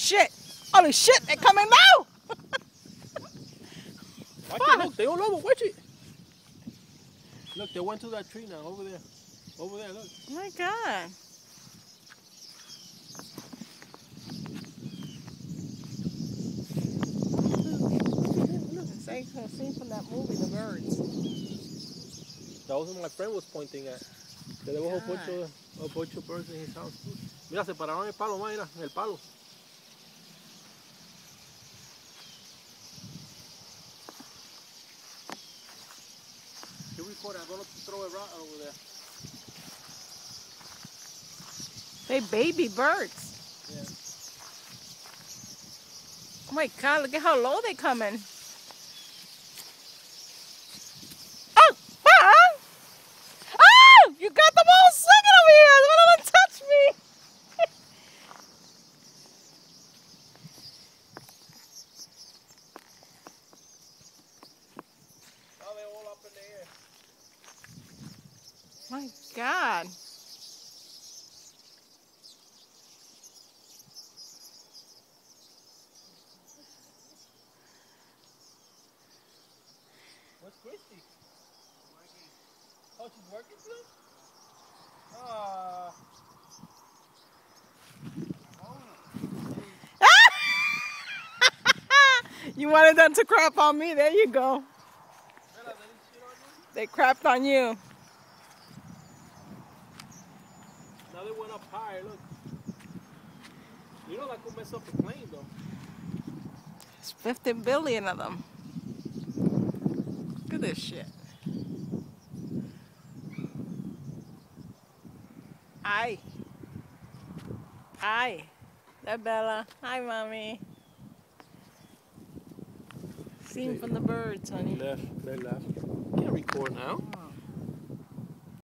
shit! Holy shit! They're coming now! Watch it, look, they all over, watch it. Look, they went to that tree now, over there. Over there, look. Oh my God. It's like a scene from that movie, The Birds. That was what my friend was pointing at. Que there was a bunch of birds in his house. Mira, se pararon en el palo, mira, en el palo. You record, I'm going to throw a rock over there. They baby birds. Yeah. Oh my God, look at how low they coming. Oh! Ah! Oh! You got them all singing over here. One of them touched me. Now they're all up in the air. My God. Where's Christy? Working. Oh, she's working too? Ah. You wanted them to crap on me. There you go. They crapped on you. Now they went up high, look. You know that could mess up the plane though. There's 50 billion of them. Look at this shit. Hi. Hi. That Bella. Hi, Mommy. Scene from The Birds, honey. They left. Can't record now.